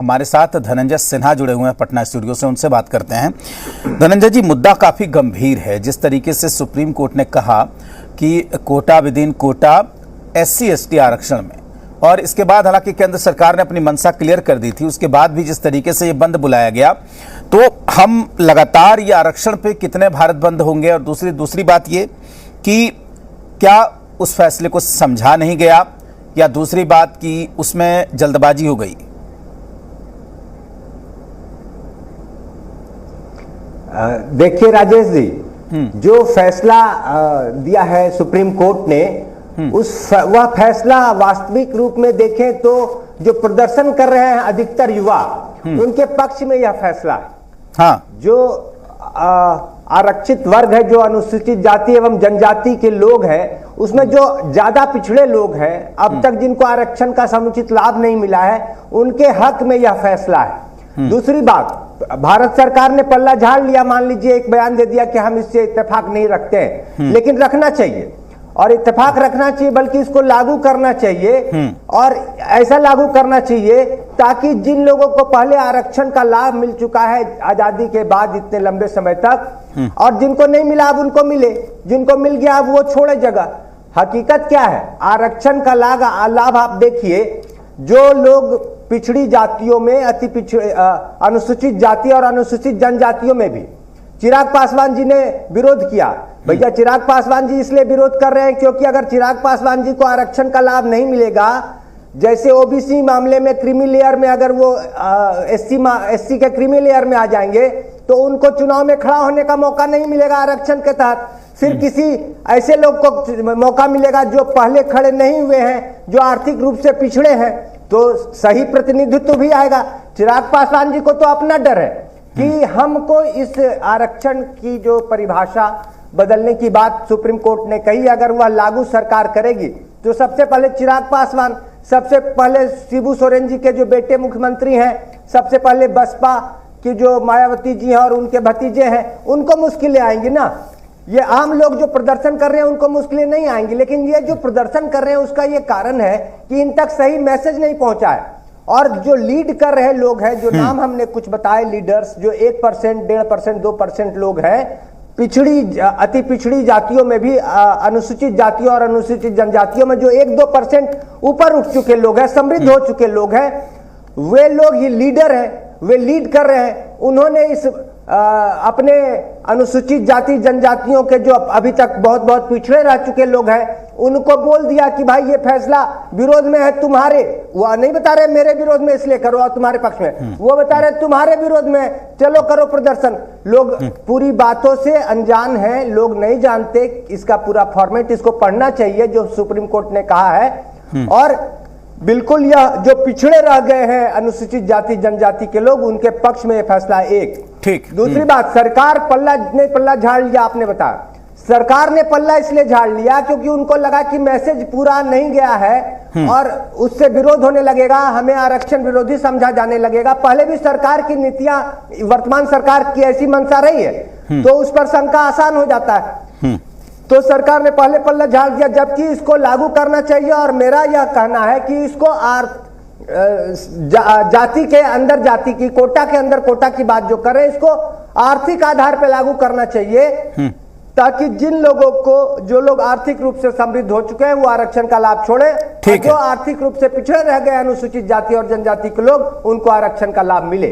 हमारे साथ धनंजय सिन्हा जुड़े हुए हैं पटना स्टूडियो से, उनसे बात करते हैं। धनंजय जी, मुद्दा काफी गंभीर है। जिस तरीके से सुप्रीम कोर्ट ने कहा कि Kota with in Kota SC/ST आरक्षण में, और इसके बाद हालांकि केंद्र सरकार ने अपनी मंशा क्लियर कर दी थी, उसके बाद भी जिस तरीके से ये बंद बुलाया गया, तो हम लगातार ये आरक्षण पे कितने भारत बंद होंगे। और दूसरी बात ये कि क्या उस फैसले को समझा नहीं गया, या दूसरी बात कि उसमें जल्दबाजी हो गई। देखिए राजेश जी, जो फैसला दिया है सुप्रीम कोर्ट ने, वह फैसला वास्तविक रूप में देखें तो जो प्रदर्शन कर रहे हैं अधिकतर युवा, उनके पक्ष में यह फैसला है। हाँ। जो आरक्षित वर्ग है, जो अनुसूचित जाति एवं जनजाति के लोग हैं, उसमें जो ज्यादा पिछड़े लोग हैं, अब तक जिनको आरक्षण का समुचित लाभ नहीं मिला है, उनके हक में यह फैसला है। दूसरी बात, भारत सरकार ने पल्ला झाड़ लिया, मान लीजिए एक बयान दे दिया कि हम इससे इत्तेफाक नहीं रखते हैं, लेकिन रखना चाहिए, और इत्तेफाक रखना चाहिए, बल्कि इसको लागू करना चाहिए, और ऐसा लागू करना चाहिए ताकि जिन लोगों को पहले आरक्षण का लाभ मिल चुका है आजादी के बाद इतने लंबे समय तक, और जिनको नहीं मिला अब उनको मिले, जिनको मिल गया अब वो छोड़े जगह। हकीकत क्या है, आरक्षण का लाभ आप देखिए, जो लोग पिछड़ी जातियों में, अति पिछड़े अनुसूचित जाति और अनुसूचित जनजातियों में भी चिराग पासवान जी ने विरोध किया। भैया, चिराग पासवान जी इसलिए विरोध कर रहे हैं क्योंकि अगर चिराग पासवान जी को आरक्षण का लाभ नहीं मिलेगा, जैसे OBC मामले में क्रीमी लेयर में अगर वो SC के क्रीमी लेयर में आ जाएंगे तो उनको चुनाव में खड़ा होने का मौका नहीं मिलेगा आरक्षण के तहत। फिर किसी ऐसे लोग को मौका मिलेगा जो पहले खड़े नहीं हुए हैं, जो आर्थिक रूप से पिछड़े हैं, तो सही प्रतिनिधित्व भी आएगा। चिराग पासवान जी को तो अपना डर है कि हमको इस आरक्षण की जो परिभाषा बदलने की बात सुप्रीम कोर्ट ने कही, अगर वह लागू सरकार करेगी तो सबसे पहले चिराग पासवान, सबसे पहले शिबू सोरेन जी के जो बेटे मुख्यमंत्री हैं, सबसे पहले बसपा की जो मायावती जी हैं और उनके भतीजे हैं, उनको मुश्किलें आएंगी ना। ये आम लोग जो प्रदर्शन कर रहे हैं उनको मुश्किलें नहीं आएंगी, लेकिन ये जो प्रदर्शन कर रहे हैं उसका ये कारण है कि इन तक सही मैसेज नहीं पहुंचा है। और जो लीड कर रहे लोग हैं, जो नाम हमने कुछ बताए लीडर्स, जो 1%, 1.5%, 2% लोग हैं, अति पिछड़ी जातियों में भी, अनुसूचित जातियों और अनुसूचित जनजातियों में जो 1-2% ऊपर उठ चुके लोग हैं, समृद्ध हो चुके लोग हैं, वे लोग ही लीडर हैं, वे लीड कर रहे हैं। उन्होंने इस अपने अनुसूचित जाति जनजातियों के जो अभी तक बहुत बहुत पिछड़े रह चुके लोग हैं, उनको बोल दिया कि भाई ये फैसला विरोध में है तुम्हारे। वो नहीं बता रहे मेरे विरोध में इसलिए करो और तुम्हारे पक्ष में, वो बता रहे तुम्हारे विरोध में, चलो करो प्रदर्शन। लोग पूरी बातों से अनजान हैं, लोग नहीं जानते इसका पूरा फॉर्मेट। इसको पढ़ना चाहिए जो सुप्रीम कोर्ट ने कहा है, और बिल्कुल यह जो पिछड़े रह गए हैं अनुसूचित जाति जनजाति के लोग, उनके पक्ष में यह फैसला एक। ठीक। दूसरी बात, सरकार पल्ला झाड़ लिया, आपने बताया सरकार ने पल्ला इसलिए झाड़ लिया क्योंकि उनको लगा कि मैसेज पूरा नहीं गया है और उससे विरोध होने लगेगा, हमें आरक्षण विरोधी समझा जाने लगेगा। पहले भी सरकार की नीतियां, वर्तमान सरकार की ऐसी मंशा रही है, तो उस पर शंका आसान हो जाता है। तो सरकार ने पहले पल्ला झाड़ दिया, जबकि इसको लागू करना चाहिए। और मेरा यह कहना है कि इसको जाति के अंदर जाति की, कोटा के अंदर कोटा की बात जो करें, इसको आर्थिक आधार पर लागू करना चाहिए, ताकि जिन लोगों को, जो लोग आर्थिक रूप से समृद्ध हो चुके हैं, वो आरक्षण का लाभ छोड़े, जो आर्थिक रूप से पिछड़े रह गए अनुसूचित जाति और जनजाति के लोग, उनको आरक्षण का लाभ मिले।